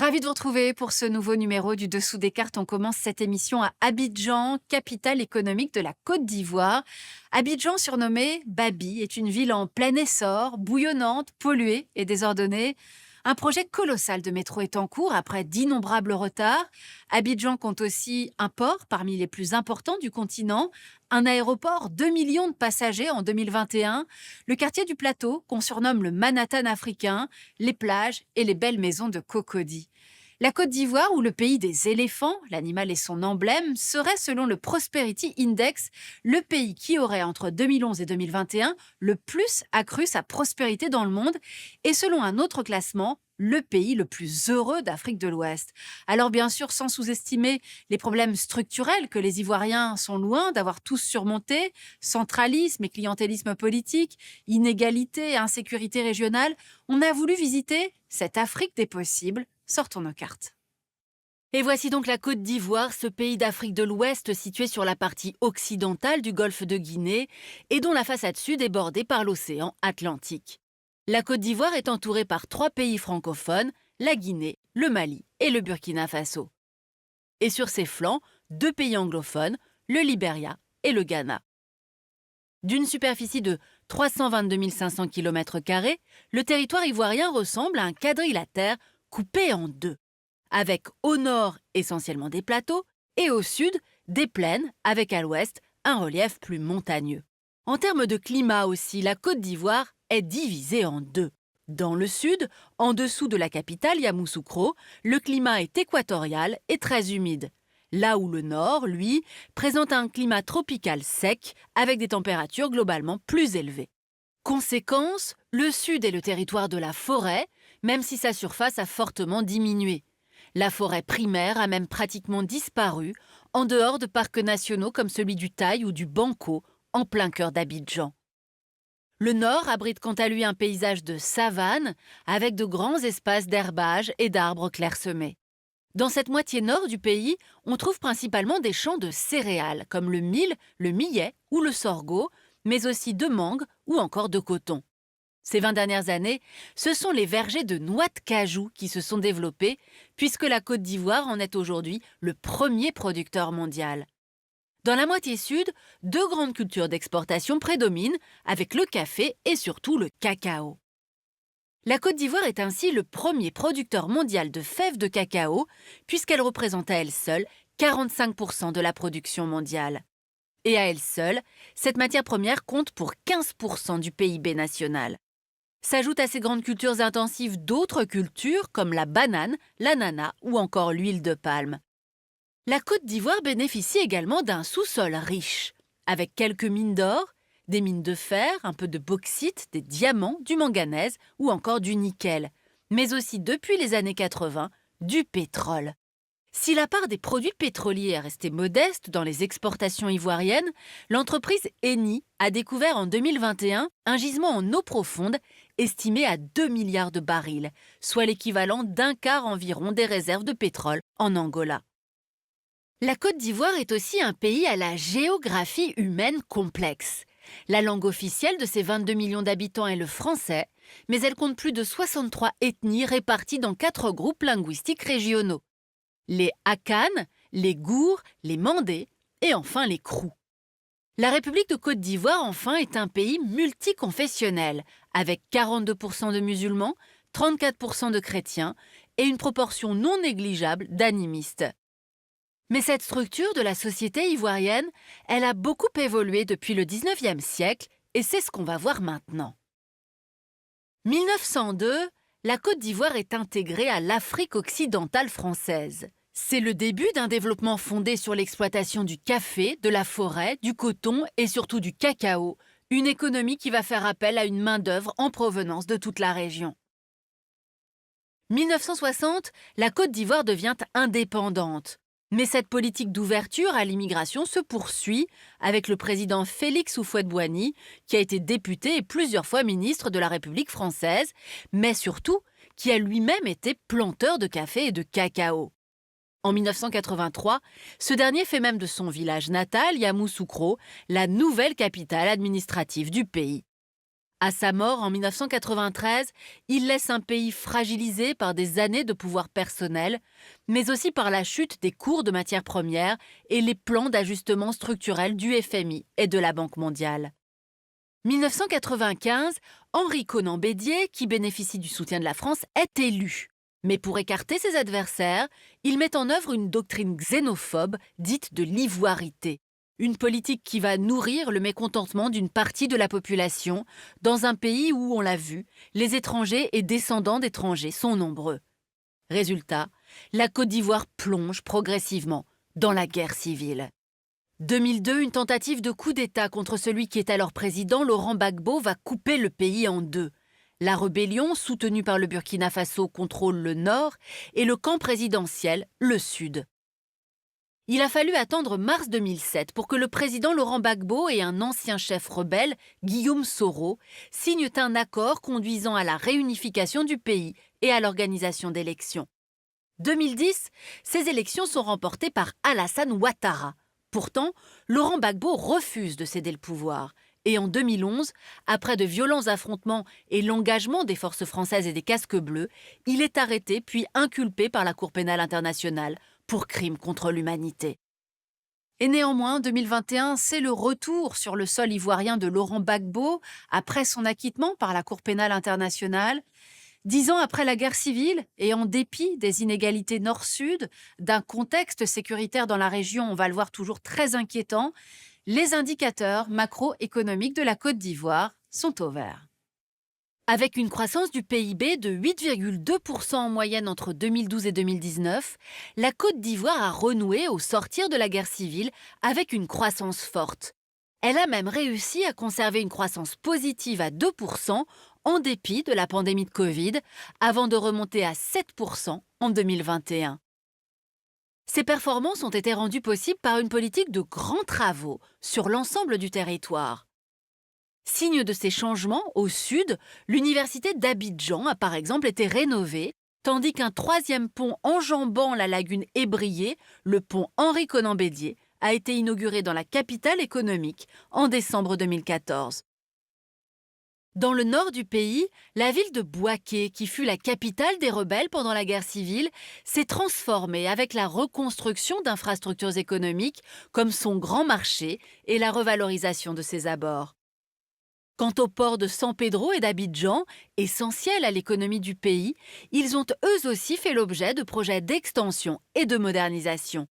Ravi de vous retrouver pour ce nouveau numéro du Dessous des cartes. On commence cette émission à Abidjan, capitale économique de la Côte d'Ivoire. Abidjan, surnommée Babi, est une ville en plein essor, bouillonnante, polluée et désordonnée. Un projet colossal de métro est en cours après d'innombrables retards. Abidjan compte aussi un port parmi les plus importants du continent, un aéroport, 2 millions de passagers en 2021, le quartier du Plateau, qu'on surnomme le Manhattan africain, les plages et les belles maisons de Cocody. La Côte d'Ivoire, ou le pays des éléphants, l'animal est son emblème, serait, selon le Prosperity Index, le pays qui aurait, entre 2011 et 2021, le plus accru sa prospérité dans le monde, et selon un autre classement, le pays le plus heureux d'Afrique de l'Ouest. Alors bien sûr, sans sous-estimer les problèmes structurels que les Ivoiriens sont loin d'avoir tous surmontés, centralisme et clientélisme politique, inégalité et insécurité régionale, on a voulu visiter cette Afrique des possibles. Sortons nos cartes. Et voici donc la Côte d'Ivoire, ce pays d'Afrique de l'Ouest situé sur la partie occidentale du golfe de Guinée et dont la façade sud est bordée par l'océan Atlantique. La Côte d'Ivoire est entourée par 3 pays francophones, la Guinée, le Mali et le Burkina Faso. Et sur ses flancs, 2 pays anglophones, le Libéria et le Ghana. D'une superficie de 322 500 km², le territoire ivoirien ressemble à un quadrilatère coupé en deux, avec au nord essentiellement des plateaux et au sud des plaines, avec à l'ouest un relief plus montagneux. En termes de climat aussi, la Côte d'Ivoire est divisée en deux. Dans le sud, en dessous de la capitale Yamoussoukro, le climat est équatorial et très humide. Là où le nord, lui, présente un climat tropical sec avec des températures globalement plus élevées. Conséquence, le sud est le territoire de la forêt, même si sa surface a fortement diminué. La forêt primaire a même pratiquement disparu, en dehors de parcs nationaux comme celui du Taï ou du Banco, en plein cœur d'Abidjan. Le nord abrite quant à lui un paysage de savane, avec de grands espaces d'herbage et d'arbres clairsemés. Dans cette moitié nord du pays, on trouve principalement des champs de céréales, comme le mil, le millet ou le sorgho, mais aussi de mangue ou encore de coton. Ces 20 dernières années, ce sont les vergers de noix de cajou qui se sont développés, puisque la Côte d'Ivoire en est aujourd'hui le premier producteur mondial. Dans la moitié sud, 2 grandes cultures d'exportation prédominent, avec le café et surtout le cacao. La Côte d'Ivoire est ainsi le premier producteur mondial de fèves de cacao, puisqu'elle représente à elle seule 45% de la production mondiale. Et à elle seule, cette matière première compte pour 15% du PIB national. S'ajoutent à ces grandes cultures intensives d'autres cultures comme la banane, l'ananas ou encore l'huile de palme. La Côte d'Ivoire bénéficie également d'un sous-sol riche, avec quelques mines d'or, des mines de fer, un peu de bauxite, des diamants, du manganèse ou encore du nickel, mais aussi depuis les années 80, du pétrole. Si la part des produits pétroliers est restée modeste dans les exportations ivoiriennes, l'entreprise Eni a découvert en 2021 un gisement en eau profonde estimé à 2 milliards de barils, soit l'équivalent d'un quart environ des réserves de pétrole en Angola. La Côte d'Ivoire est aussi un pays à la géographie humaine complexe. La langue officielle de ses 22 millions d'habitants est le français, mais elle compte plus de 63 ethnies réparties dans 4 groupes linguistiques régionaux. Les Akan, les Gours, les Mandés et enfin les Krou. La République de Côte d'Ivoire, enfin, est un pays multiconfessionnel, avec 42% de musulmans, 34% de chrétiens et une proportion non négligeable d'animistes. Mais cette structure de la société ivoirienne, elle a beaucoup évolué depuis le 19e siècle et c'est ce qu'on va voir maintenant. 1902, la Côte d'Ivoire est intégrée à l'Afrique occidentale française. C'est le début d'un développement fondé sur l'exploitation du café, de la forêt, du coton et surtout du cacao, une économie qui va faire appel à une main-d'œuvre en provenance de toute la région. 1960, la Côte d'Ivoire devient indépendante. Mais cette politique d'ouverture à l'immigration se poursuit avec le président Félix Houphouët-Boigny, qui a été député et plusieurs fois ministre de la République française, mais surtout qui a lui-même été planteur de café et de cacao. En 1983, ce dernier fait même de son village natal, Yamoussoukro, la nouvelle capitale administrative du pays. À sa mort en 1993, il laisse un pays fragilisé par des années de pouvoir personnel, mais aussi par la chute des cours de matières premières et les plans d'ajustement structurel du FMI et de la Banque mondiale. 1995, Henri Conan Bédier, qui bénéficie du soutien de la France, est élu. Mais pour écarter ses adversaires, il met en œuvre une doctrine xénophobe dite de l'ivoirité. Une politique qui va nourrir le mécontentement d'une partie de la population dans un pays où, on l'a vu, les étrangers et descendants d'étrangers sont nombreux. Résultat, la Côte d'Ivoire plonge progressivement dans la guerre civile. 2002, une tentative de coup d'État contre celui qui est alors président, Laurent Gbagbo, va couper le pays en deux. La rébellion, soutenue par le Burkina Faso, contrôle le nord et le camp présidentiel, le sud. Il a fallu attendre mars 2007 pour que le président Laurent Gbagbo et un ancien chef rebelle, Guillaume Soro, signent un accord conduisant à la réunification du pays et à l'organisation d'élections. 2010, ces élections sont remportées par Alassane Ouattara. Pourtant, Laurent Gbagbo refuse de céder le pouvoir. Et en 2011, après de violents affrontements et l'engagement des forces françaises et des casques bleus, il est arrêté puis inculpé par la Cour pénale internationale pour crimes contre l'humanité. Et néanmoins, 2021, c'est le retour sur le sol ivoirien de Laurent Gbagbo après son acquittement par la Cour pénale internationale. 10 ans après la guerre civile, et en dépit des inégalités nord-sud, d'un contexte sécuritaire dans la région, on va le voir toujours très inquiétant, les indicateurs macroéconomiques de la Côte d'Ivoire sont au vert. Avec une croissance du PIB de 8,2% en moyenne entre 2012 et 2019, la Côte d'Ivoire a renoué au sortir de la guerre civile avec une croissance forte. Elle a même réussi à conserver une croissance positive à 2% en dépit de la pandémie de Covid, avant de remonter à 7% en 2021. Ces performances ont été rendues possibles par une politique de grands travaux sur l'ensemble du territoire. Signe de ces changements, au sud, l'université d'Abidjan a par exemple été rénovée, tandis qu'un troisième pont enjambant la lagune ébriée, le pont Henri Conan Bédier, a été inauguré dans la capitale économique en décembre 2014. Dans le nord du pays, la ville de Bouaké, qui fut la capitale des rebelles pendant la guerre civile, s'est transformée avec la reconstruction d'infrastructures économiques comme son grand marché et la revalorisation de ses abords. Quant aux ports de San Pedro et d'Abidjan, essentiels à l'économie du pays, ils ont eux aussi fait l'objet de projets d'extension et de modernisation.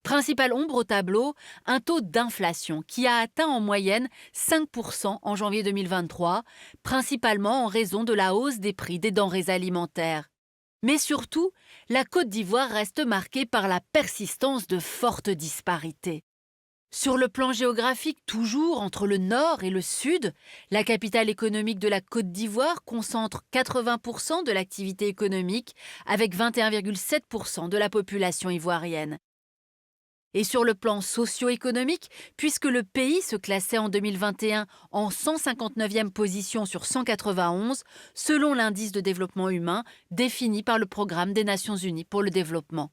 Principale ombre au tableau, un taux d'inflation qui a atteint en moyenne 5% en janvier 2023, principalement en raison de la hausse des prix des denrées alimentaires. Mais surtout, la Côte d'Ivoire reste marquée par la persistance de fortes disparités. Sur le plan géographique, toujours entre le nord et le sud, la capitale économique de la Côte d'Ivoire concentre 80% de l'activité économique avec 21,7% de la population ivoirienne. Et sur le plan socio-économique, puisque le pays se classait en 2021 en 159e position sur 191, selon l'indice de développement humain défini par le Programme des Nations Unies pour le développement.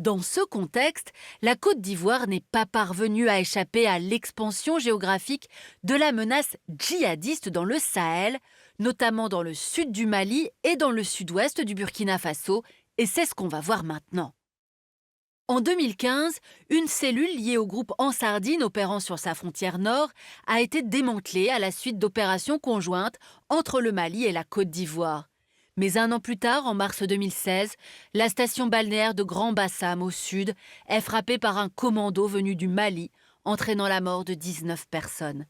Dans ce contexte, la Côte d'Ivoire n'est pas parvenue à échapper à l'expansion géographique de la menace djihadiste dans le Sahel, notamment dans le sud du Mali et dans le sud-ouest du Burkina Faso, et c'est ce qu'on va voir maintenant. En 2015, une cellule liée au groupe Ansardine opérant sur sa frontière nord a été démantelée à la suite d'opérations conjointes entre le Mali et la Côte d'Ivoire. Mais un an plus tard, en mars 2016, la station balnéaire de Grand Bassam au sud est frappée par un commando venu du Mali, entraînant la mort de 19 personnes.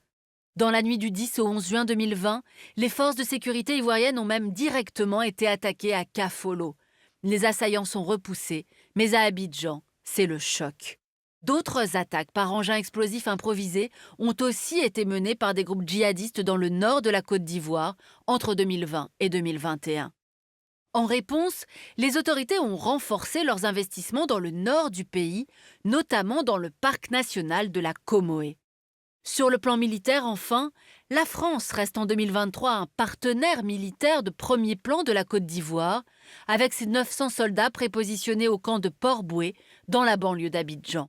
Dans la nuit du 10 au 11 juin 2020, les forces de sécurité ivoiriennes ont même directement été attaquées à Kafolo. Les assaillants sont repoussés, mais à Abidjan, c'est le choc. D'autres attaques par engins explosifs improvisés ont aussi été menées par des groupes djihadistes dans le nord de la Côte d'Ivoire entre 2020 et 2021. En réponse, les autorités ont renforcé leurs investissements dans le nord du pays, notamment dans le parc national de la Comoé. Sur le plan militaire, enfin, la France reste en 2023 un partenaire militaire de premier plan de la Côte d'Ivoire, avec ses 900 soldats prépositionnés au camp de Port-Bouët, dans la banlieue d'Abidjan.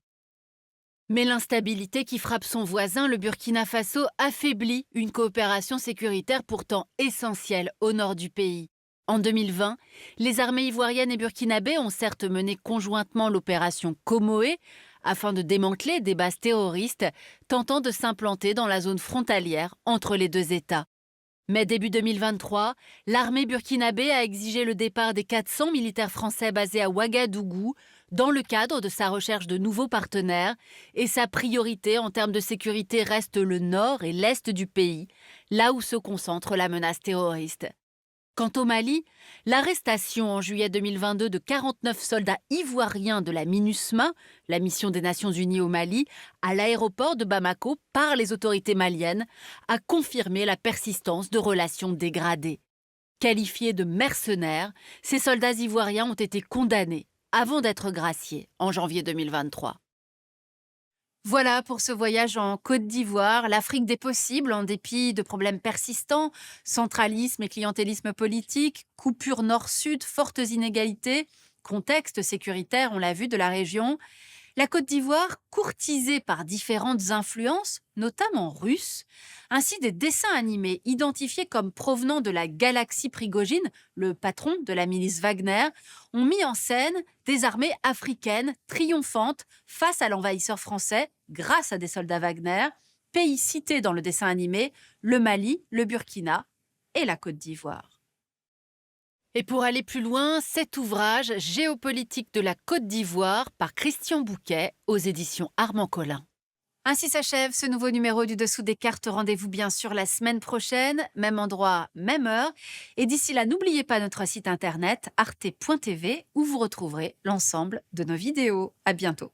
Mais l'instabilité qui frappe son voisin, le Burkina Faso, affaiblit une coopération sécuritaire pourtant essentielle au nord du pays. En 2020, les armées ivoiriennes et burkinabées ont certes mené conjointement l'opération Comoé afin de démanteler des bases terroristes tentant de s'implanter dans la zone frontalière entre les deux États. Mais début 2023, l'armée burkinabé a exigé le départ des 400 militaires français basés à Ouagadougou dans le cadre de sa recherche de nouveaux partenaires, et sa priorité en termes de sécurité reste le nord et l'est du pays, là où se concentre la menace terroriste. Quant au Mali, l'arrestation en juillet 2022 de 49 soldats ivoiriens de la MINUSMA, la mission des Nations Unies au Mali, à l'aéroport de Bamako par les autorités maliennes, a confirmé la persistance de relations dégradées. Qualifiés de mercenaires, ces soldats ivoiriens ont été condamnés avant d'être graciés en janvier 2023. Voilà pour ce voyage en Côte d'Ivoire, l'Afrique des possibles en dépit de problèmes persistants, centralisme et clientélisme politique, coupure nord-sud, fortes inégalités, contexte sécuritaire, on l'a vu, de la région. La Côte d'Ivoire, courtisée par différentes influences, notamment russes, ainsi des dessins animés identifiés comme provenant de la galaxie Prigogine, le patron de la milice Wagner, ont mis en scène des armées africaines triomphantes face à l'envahisseur français grâce à des soldats Wagner, pays cités dans le dessin animé, le Mali, le Burkina et la Côte d'Ivoire. Et pour aller plus loin, cet ouvrage Géopolitique de la Côte d'Ivoire par Christian Bouquet aux éditions Armand Collin. Ainsi s'achève ce nouveau numéro du Dessous des cartes. Rendez-vous bien sûr la semaine prochaine, même endroit, même heure. Et d'ici là, n'oubliez pas notre site internet arte.tv où vous retrouverez l'ensemble de nos vidéos. À bientôt.